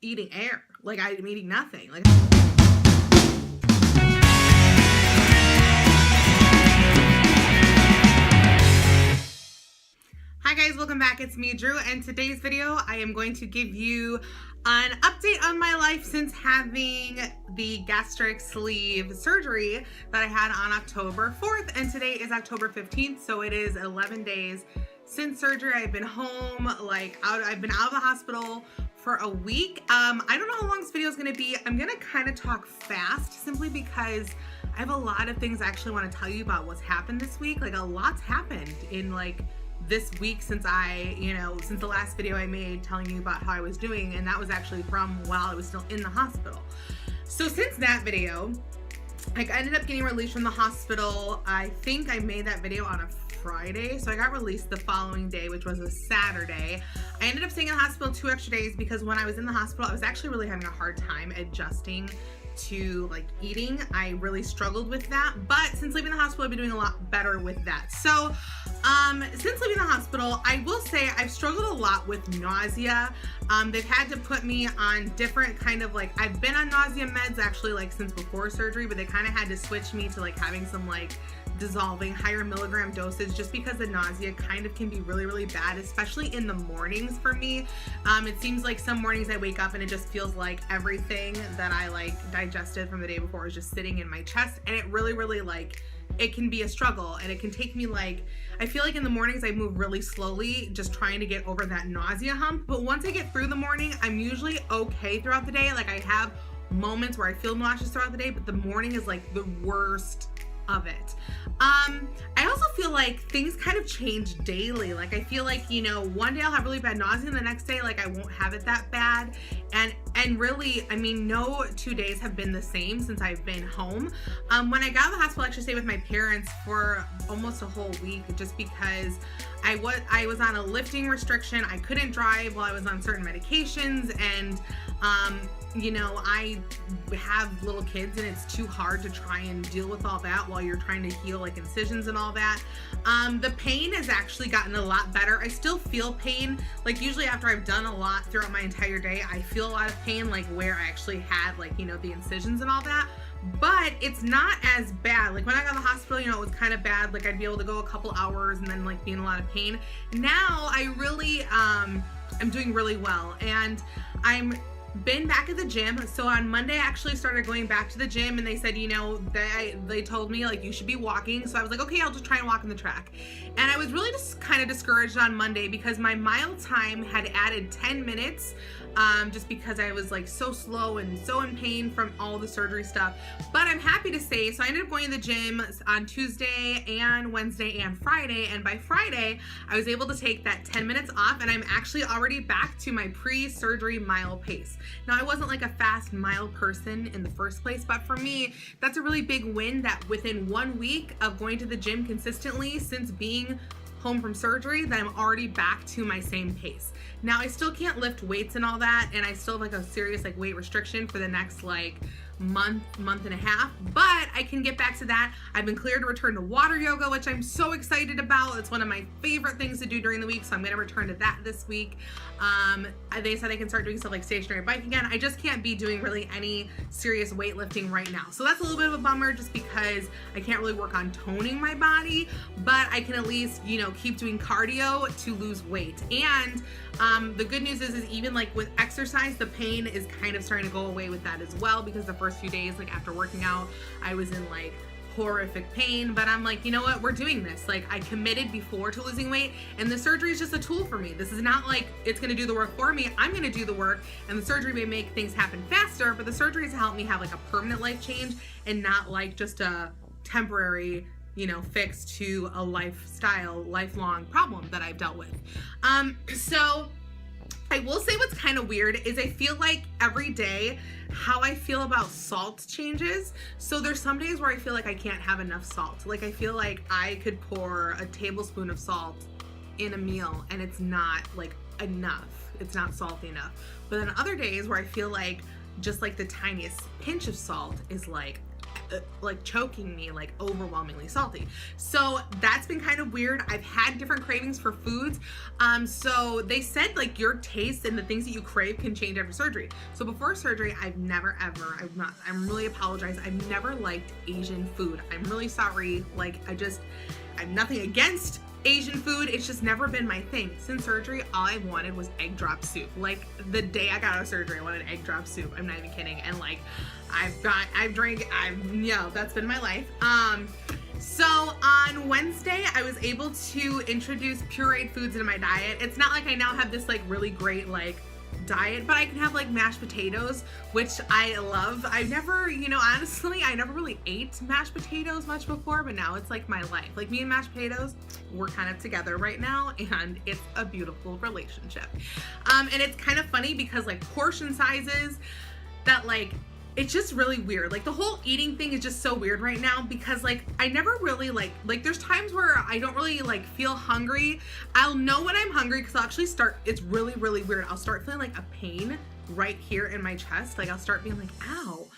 eating air. Like I'm eating nothing. Like Hi guys, welcome back. It's me, Drew, and today's video I am going to give you an update on my life since having the gastric sleeve surgery that I had on October 4th, and today is October 15th, so it is 11 days since surgery. I've been home, I've been out of the hospital for a week. I don't know how long this video is going to be. I'm going to kind of talk fast simply because I have a lot of things I actually want to tell you about what's happened this week. Like a lot's happened in this week since since the last video I made telling you about how I was doing, and that was actually from while I was still in the hospital. So since that video, I ended up getting released from the hospital. I think I made that video on a Friday, so I got released the following day, which was a Saturday. I ended up staying in the hospital 2 extra days because when I was in the hospital, I was actually really having a hard time adjusting to eating. I really struggled with that, but since leaving the hospital, I've been doing a lot better with that. So since leaving the hospital, I will say I've struggled a lot with nausea. They've had to put me on different I've been on nausea meds actually since before surgery, but they kind of had to switch me to having some dissolving higher milligram doses just because the nausea kind of can be really, really bad, especially in the mornings for me. It seems like some mornings I wake up and it just feels like everything that I digested from the day before is just sitting in my chest, and it really, really it can be a struggle, and it can take me I feel like in the mornings I move really slowly just trying to get over that nausea hump, but once I get through the morning, I'm usually okay throughout the day. I have moments where I feel nauseous throughout the day, but the morning is the worst of it. I also feel things kind of change daily. I feel one day I'll have really bad nausea and the next day I won't have it that bad, and really, I mean, no 2 days have been the same since I've been home. When I got out of the hospital, I actually stayed with my parents for almost a whole week just because I was on a lifting restriction. I couldn't drive while I was on certain medications, and I have little kids and it's too hard to try and deal with all that while you're trying to heal incisions and all that. The pain has actually gotten a lot better. I still feel pain. Usually after I've done a lot throughout my entire day, I feel a lot of pain where I actually had the incisions and all that. But it's not as bad. When I got to the hospital, it was kind of bad. I'd be able to go a couple hours and then be in a lot of pain. Now I really I'm doing really well, and I'm been back at the gym. So on Monday I actually started going back to the gym, and they said they told me you should be walking. So I was okay, I'll just try and walk in the track. And I was really just kind of discouraged on Monday because my mile time had added 10 minutes just because I was so slow and so in pain from all the surgery stuff. But I'm happy to say, so I ended up going to the gym on Tuesday and Wednesday and Friday, and by Friday I was able to take that 10 minutes off, and I'm actually already back to my pre-surgery mile pace. Now, I wasn't a fast mile person in the first place, but for me, that's a really big win that within 1 week of going to the gym consistently since being home from surgery, that I'm already back to my same pace. Now, I still can't lift weights and all that, and I still have a serious weight restriction for the next month and a half, but I can get back to that. I've been cleared to return to water yoga, which I'm so excited about. It's one of my favorite things to do during the week, so I'm going to return to that this week. They said I can start doing stuff like stationary bike again. I just can't be doing really any serious weightlifting right now, so that's a little bit of a bummer just because I can't really work on toning my body, but I can at least keep doing cardio to lose weight. And the good news is even with exercise, the pain is kind of starting to go away with that as well, because the first few days after working out, I was in horrific pain, but I'm you know what, we're doing this. I committed before to losing weight, and the surgery is just a tool for me. This is not it's going to do the work for me. I'm going to do the work, and the surgery may make things happen faster, but the surgery is to help me have a permanent life change and not just a temporary fix to a lifelong problem that I've dealt with. So I will say what's kind of weird is I feel every day how I feel about salt changes. So there's some days where I feel I can't have enough salt. I feel I could pour a tablespoon of salt in a meal and it's not enough. It's not salty enough. But then other days where I feel just the tiniest pinch of salt is like choking me, like overwhelmingly salty. So that's been kind of weird. I've had different cravings for foods. So they said like your taste and the things that you crave can change after surgery. So before surgery, I'm really apologize. I've never liked Asian food. I'm really sorry. Like I'm nothing against Asian food, it's just never been my thing. Since surgery, all I wanted was egg drop soup. Like the day I got out of surgery, I wanted egg drop soup. I'm not even kidding. And like that's been my life. So on Wednesday, I was able to introduce pureed foods into my diet. It's not like I now have this like really great like diet, but I can have like mashed potatoes, which I love. I never really ate mashed potatoes much before, but now it's like my life. Like me and mashed potatoes, we're kind of together right now, and it's a beautiful relationship. And it's kind of funny because like portion sizes that like, it's just really weird. Like the whole eating thing is just so weird right now because like I never really like there's times where I don't really like feel hungry. I'll know when I'm hungry because I'll actually it's really, really weird. I'll start feeling like a pain right here in my chest. Like I'll start being like, ow.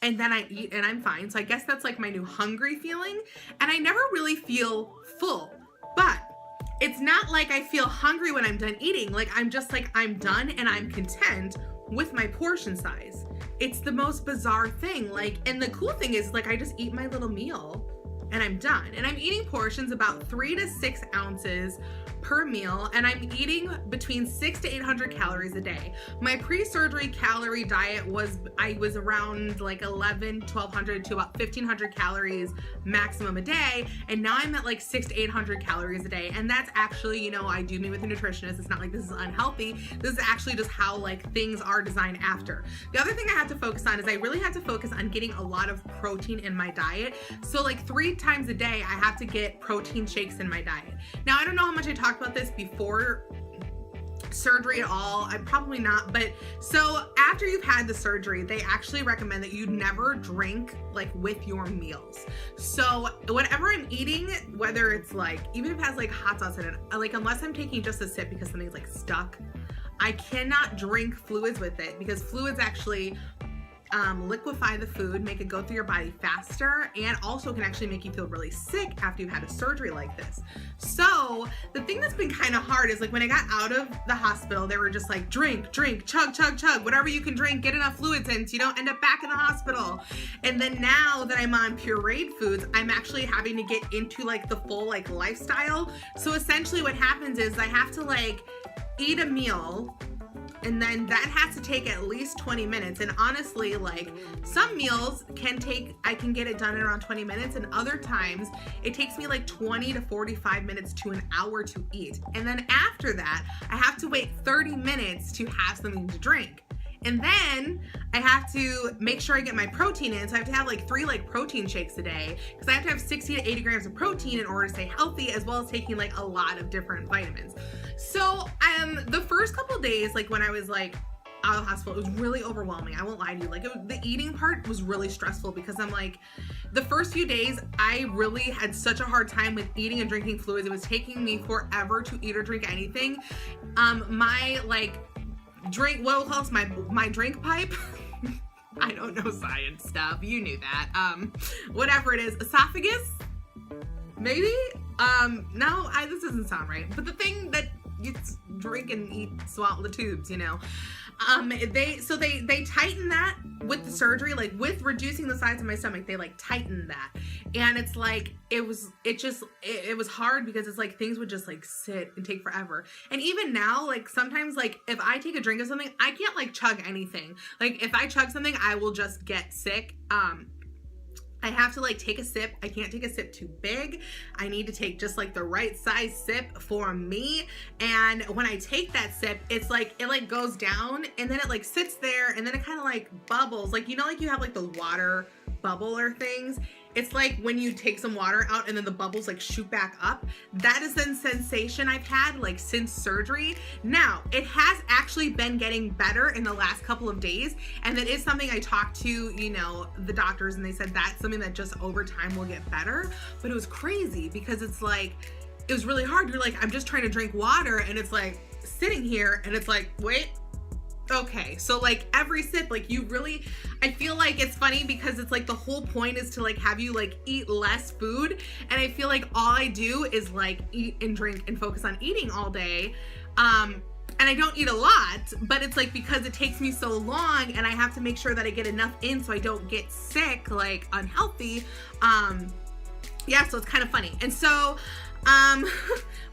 And then I eat and I'm fine. So I guess that's like my new hungry feeling. And I never really feel full, but it's not like I feel hungry when I'm done eating. Like I'm just like, I'm done and I'm content with my portion size. It's the most bizarre thing. Like, and the cool thing is like, I just eat my little meal and I'm done. And I'm eating portions about 3 to 6 ounces per meal, and I'm eating between 600 to 800 calories a day. My pre-surgery calorie diet I was around like 1200 to about 1500 calories maximum a day, and now I'm at like 600 to 800 calories a day. And that's actually, I do meet with a nutritionist. It's not like this is unhealthy. This is actually just how like things are designed after. The other thing I have to focus on is I really have to focus on getting a lot of protein in my diet. So like 3 times a day, I have to get protein shakes in my diet. Now, I don't know how much I talked about this before surgery at all. I'm probably not, but so after you've had the surgery, they actually recommend that you never drink like with your meals. So whatever I'm eating, whether it's like, even if it has like hot sauce in it, like unless I'm taking just a sip because something's like stuck, I cannot drink fluids with it because fluids actually liquefy the food, make it go through your body faster, and also can actually make you feel really sick after you've had a surgery like this. So the thing that's been kind of hard is like when I got out of the hospital, they were just like, drink, chug, whatever you can drink, get enough fluids in so you don't end up back in the hospital. And then now that I'm on pureed foods, I'm actually having to get into like the full like lifestyle. So essentially what happens is I have to like eat a meal, and then that has to take at least 20 minutes. And honestly, like some meals I can get it done in around 20 minutes. And other times it takes me like 20 to 45 minutes to an hour to eat. And then after that, I have to wait 30 minutes to have something to drink. And then I have to make sure I get my protein in. So I have to have like 3 like protein shakes a day because I have to have 60 to 80 grams of protein in order to stay healthy, as well as taking like a lot of different vitamins. So the first couple of days, like when I was like out of the hospital, it was really overwhelming. I won't lie to you. Like the eating part was really stressful because I'm like, the first few days, I really had such a hard time with eating and drinking fluids. It was taking me forever to eat or drink anything. My like drink, what we'll call this, my drink pipe. I don't know science stuff. You knew that. Whatever it is, esophagus, maybe. No, this doesn't sound right. But the thing that you drink and eat, swallow the tubes, they tighten that with the surgery, like with reducing the size of my stomach, they like tighten that. And it's like, it was hard because it's like things would just like sit and take forever. And even now, like sometimes like if I take a drink of something, I can't like chug anything. Like if I chug something, I will just get sick. I have to like take a sip. I can't take a sip too big. I need to take just like the right size sip for me. And when I take that sip, it's like, it like goes down and then it like sits there and then it kind of like bubbles. Like, like you have like the water bubbler things. It's like when you take some water out and then the bubbles like shoot back up. That is the sensation I've had like since surgery. Now, it has actually been getting better in the last couple of days. And that is something I talked to, the doctors, and they said that's something that just over time will get better. But it was crazy because it's like, it was really hard. You're like, I'm just trying to drink water and it's like sitting here and it's like, wait, Okay, so like every sip, like you really, I feel like it's funny because it's like the whole point is to like have you like eat less food, and I feel like all I do is like eat and drink and focus on eating all day. And I don't eat a lot, but it's like because it takes me so long and I have to make sure that I get enough in so I don't get sick, like unhealthy. Yeah, so it's kind of funny. And so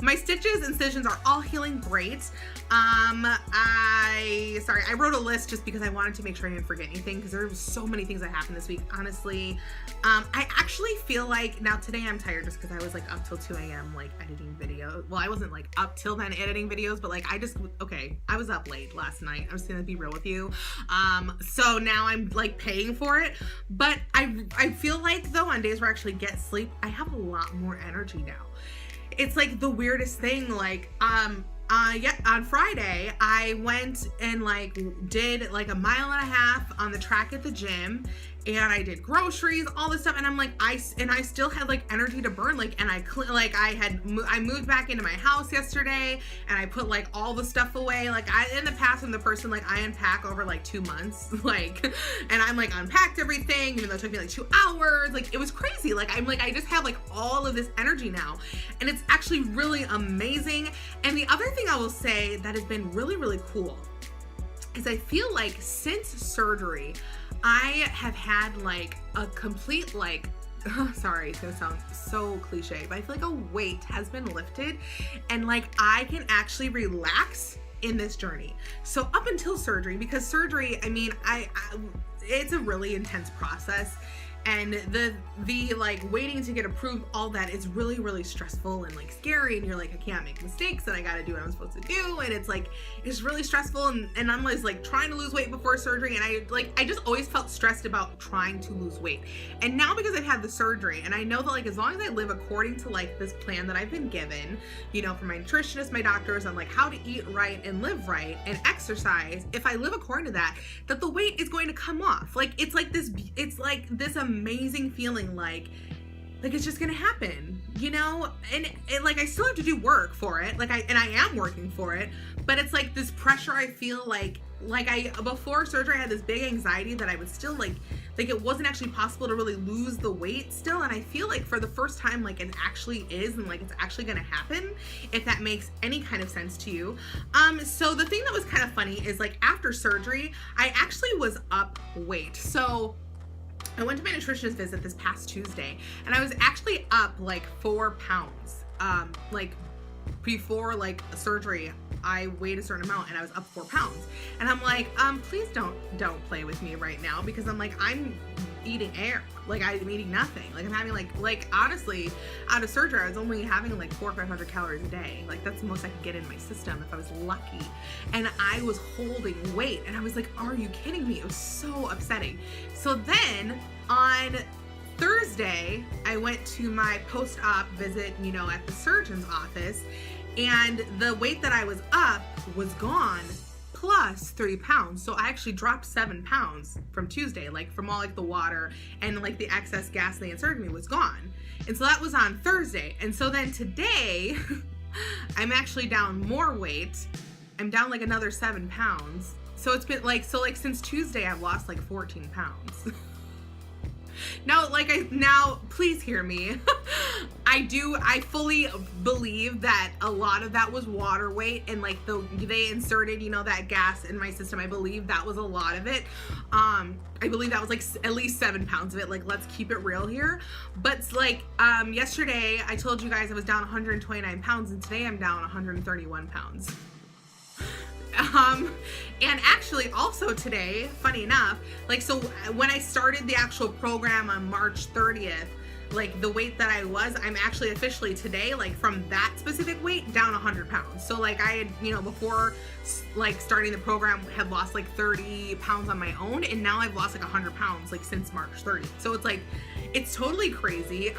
my stitches, incisions are all healing great. I wrote a list just because I wanted to make sure I didn't forget anything because there were so many things that happened this week, honestly. I actually feel like, now today I'm tired just because I was like up till 2 a.m. like editing videos. Well, I wasn't like up till then editing videos, but like I was up late last night. I was gonna be real with you. So now I'm like paying for it, but I feel like though on days where I actually get sleep, I have a lot more energy now. It's like the weirdest thing, like, yeah, on Friday, I went and like did like 1.5 miles on the track at the gym, and I did groceries, all this stuff, and I'm like, I still had like energy to burn, like, and I moved back into my house yesterday, and I put like all the stuff away. Like in the past, I'm the person like I unpack over like 2 months, like, and I'm like unpacked everything, even though it took me like 2 hours. Like it was crazy. Like I just have like all of this energy now, and it's actually really amazing. And the other thing I will say that has been really, really cool is I feel like since surgery, I have had like a complete like, sorry, it's gonna sound so cliche, but I feel like a weight has been lifted and like I can actually relax in this journey. So up until surgery, because surgery, I mean, it's a really intense process. And the like waiting to get approved, all that is really, really stressful and like scary. And you're like, I can't make mistakes and I gotta do what I'm supposed to do. And it's like, it's really stressful. And I'm always like trying to lose weight before surgery. And I just always felt stressed about trying to lose weight. And now because I've had the surgery and I know that like, as long as I live according to like this plan that I've been given, you know, from my nutritionist, my doctors on like how to eat right and live right and exercise, if I live according to that the weight is going to come off. Like, it's like this amazing feeling like it's just gonna happen, you know. And like I still have to do work for it, like I am working for it, but it's like this pressure. I feel like before surgery I had this big anxiety that I would still like it wasn't actually possible to really lose the weight still, and I feel like for the first time like it actually is, and like it's actually gonna happen, if that makes any kind of sense to you. So the thing that was kind of funny is like after surgery I actually was up weight. So I went to my nutritionist visit this past Tuesday and I was actually up like 4 pounds. Like before like surgery, I weighed a certain amount and I was up 4 pounds. And I'm like, please don't play with me right now, because I'm like, I'm eating air. Like I'm eating nothing. Like I'm having like honestly, out of surgery, I was only having like 400 or 500 calories a day. Like that's the most I could get in my system if I was lucky. And I was holding weight and I was like, are you kidding me? It was so upsetting. So then on Thursday, I went to my post-op visit, you know, at the surgeon's office, and the weight that I was up was gone plus 3 pounds. So I actually dropped 7 pounds from Tuesday, like from all like the water and like the excess gas they inserted me was gone. And so that was on Thursday. And so then today, I'm actually down more weight. I'm down like another 7 pounds. So it's been like, since Tuesday, I've lost like 14 pounds. Now, please hear me. I fully believe that a lot of that was water weight, and like they inserted, you know, that gas in my system. I believe that was a lot of it. I believe that was like at least 7 pounds of it. Like, let's keep it real here. But like, yesterday I told you guys I was down 129 pounds, and today I'm down 131 pounds. And actually also today, funny enough, like, so when I started the actual program on March 30th, like the weight that I was, I'm actually officially today, like from that specific weight, down 100 pounds. So like I had, you know, before like starting the program had lost like 30 pounds on my own, and now I've lost like 100 pounds like since March 30th. So it's like, it's totally crazy.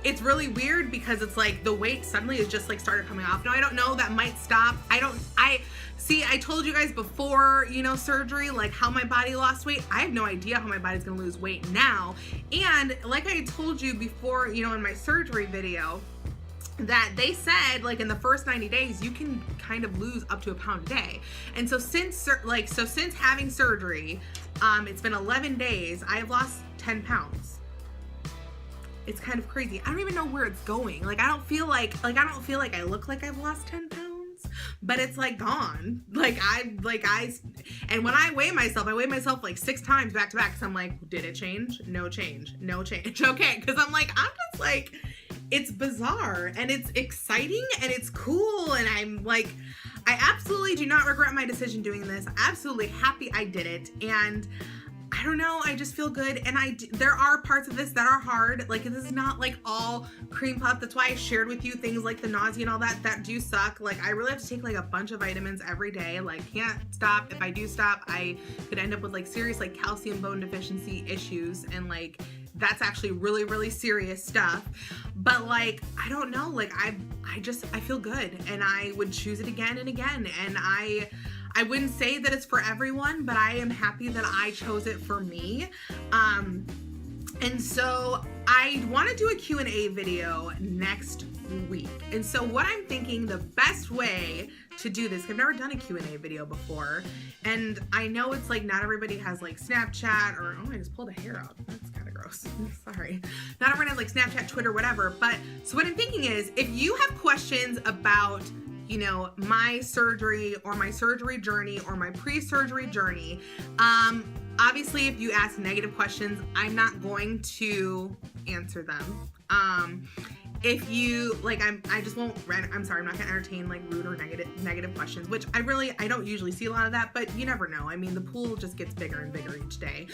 It's really weird because it's like the weight suddenly is just like started coming off. Now I don't know, that might stop. I told you guys before, you know, surgery, like how my body lost weight. I have no idea how my body's gonna lose weight now. And like I told you before, you know, in my surgery video, that they said like in the first 90 days you can kind of lose up to 1 pound a day. And so since having surgery, it's been 11 days, I've lost 10 pounds. It's kind of crazy. I don't even know where it's going. Like I don't feel like I look like I've lost 10 pounds, but it's like gone. And when I weigh myself like 6 times back to back, because I'm like, did it change? No change. Okay, because I'm just like, it's bizarre and it's exciting and it's cool, and I'm like, I absolutely do not regret my decision doing this. Absolutely happy I did it, and I don't know, I just feel good. And there are parts of this that are hard. Like this is not like all cream puff. That's why I shared with you things like the nausea and all that do suck. Like I really have to take like a bunch of vitamins every day. Like can't stop. If I do stop, I could end up with like serious like calcium bone deficiency issues, and like that's actually really, really serious stuff. But like, I don't know, like I feel good, and I would choose it again and again. And I wouldn't say that it's for everyone, but I am happy that I chose it for me. And so I want to do a Q&A video next week. And so what I'm thinking the best way to do this, I've never done a Q&A video before, and I know it's like not everybody has like Snapchat, or oh, I just pulled a hair out. That's kind of gross. Sorry. Not everyone has like Snapchat, Twitter, whatever. But so what I'm thinking is, if you have questions about, you know, my surgery or my surgery journey or my pre-surgery journey, obviously if you ask negative questions, I'm not going to answer them. If you like, I just won't. I'm sorry, I'm not gonna entertain like rude or negative questions, which I don't usually see a lot of that, but you never know. I mean, the pool just gets bigger and bigger each day.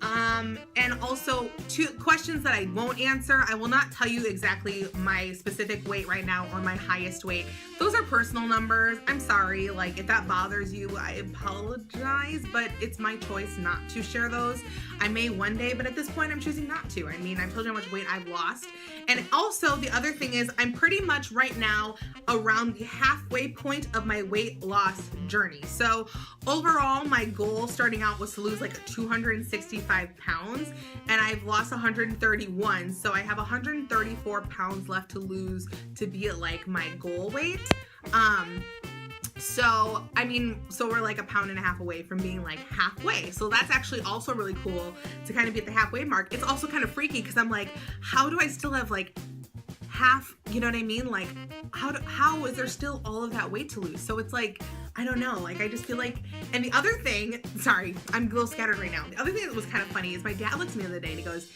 And also 2 questions that I won't answer. I will not tell you exactly my specific weight right now or my highest weight. Those are personal numbers. I'm sorry, like if that bothers you, I apologize, but it's my choice not to share those. I may one day, but at this point I'm choosing not to. I mean, I've told you how much weight I've lost. And also the other thing is, I'm pretty much right now around the halfway point of my weight loss journey. So overall, my goal starting out was to lose like 265 pounds, and I've lost 131. So I have 134 pounds left to lose to be at like my goal weight. So, I mean, so we're like 1.5 pounds away from being like halfway. So that's actually also really cool to kind of be at the halfway mark. It's also kind of freaky because I'm like, how do I still have like half, you know what I mean? Like, how is there still all of that weight to lose? So it's like, I don't know, like I just feel like, and the other thing, sorry, I'm a little scattered right now. The other thing that was kind of funny is my dad looked at me the other day and he goes,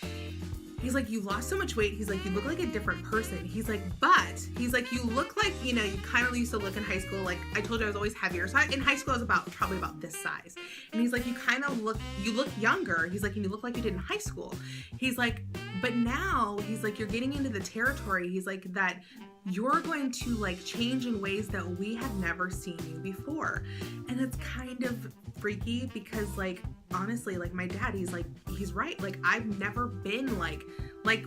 he's like, you lost so much weight. He's like, you look like a different person. He's like, but he's like, you look like, you know, you kind of used to look in high school. Like I told you, I was always heavier. So in high school, I was probably about this size. And he's like, you look younger. He's like, and you look like you did in high school. He's like, but now he's like, you're getting into the territory. He's like, that you're going to like change in ways that we have never seen you before. And it's kind of freaky because like, honestly, like my dad, he's right. Like I've never been like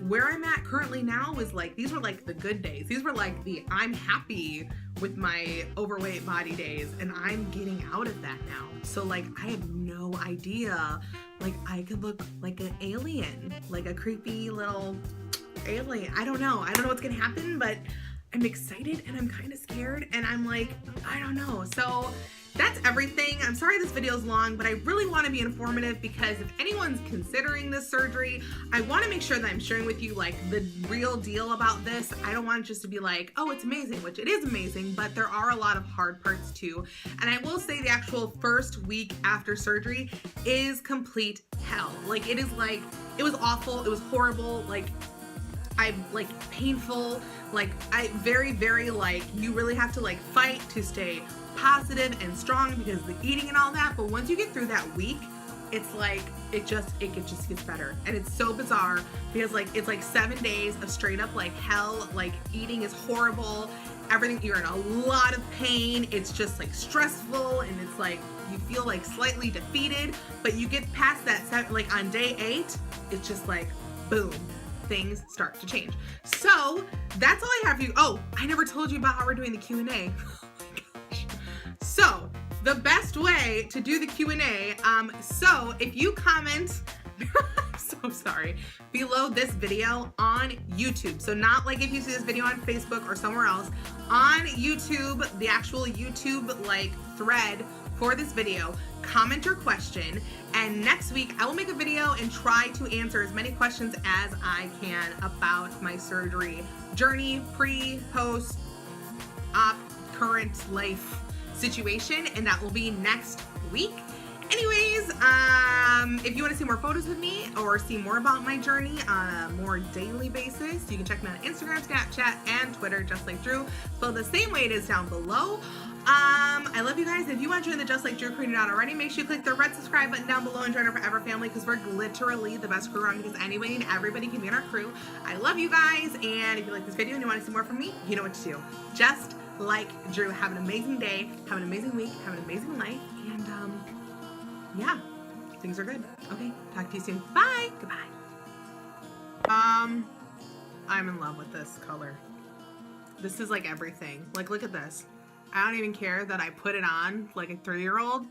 where I'm at currently now is like, these were like the good days. These were like I'm happy with my overweight body days, and I'm getting out of that now. So like, I have no idea. Like I could look like an alien, like a creepy little alien. I don't know what's gonna happen, but I'm excited and I'm kind of scared, and I'm like, I don't know. So that's everything. I'm sorry this video is long, but I really want to be informative because if anyone's considering this surgery, I want to make sure that I'm sharing with you like the real deal about this. I don't want it just to be like, oh, it's amazing, which it is amazing, but there are a lot of hard parts too. And I will say the actual first week after surgery is complete hell. Like it was awful. It was horrible. Like painful. Like very, very like, you really have to like fight to stay positive and strong because of the eating and all that. But once you get through that week, it's like it just gets better. And it's so bizarre because like it's like 7 days of straight up like hell. Like eating is horrible, everything, you're in a lot of pain, it's just like stressful, and it's like you feel like slightly defeated. But you get past that, like on day 8, it's just like boom, things start to change. So that's all I have for you. Oh, I never told you about how we're doing the Q&A. So the best way to do the Q&A, so if you comment, I'm so sorry, below this video on YouTube, so not like if you see this video on Facebook or somewhere else, on YouTube, the actual YouTube like thread for this video, comment your question, and next week I will make a video and try to answer as many questions as I can about my surgery journey, pre, post, op, current life situation, and that will be next week. Anyways, if you want to see more photos with me or see more about my journey on a more daily basis, you can check me out on Instagram, Snapchat, and Twitter, Justlikedrew, spelled the same way it is down below. I love you guys. If you want to join the Just Like Drew crew and you're not already, make sure you click the red subscribe button down below and join our forever family, because we're literally the best crew around, because anybody and everybody can be in our crew. I love you guys, and if you like this video and you want to see more from me, you know what to do. Just like Drew. Have an amazing day, have an amazing week, have an amazing life, and yeah, things are good. Okay, talk to you soon. Bye. Goodbye. I'm in love with this color. This is like everything. Like, look at this. I don't even care that I put it on like a 3-year-old.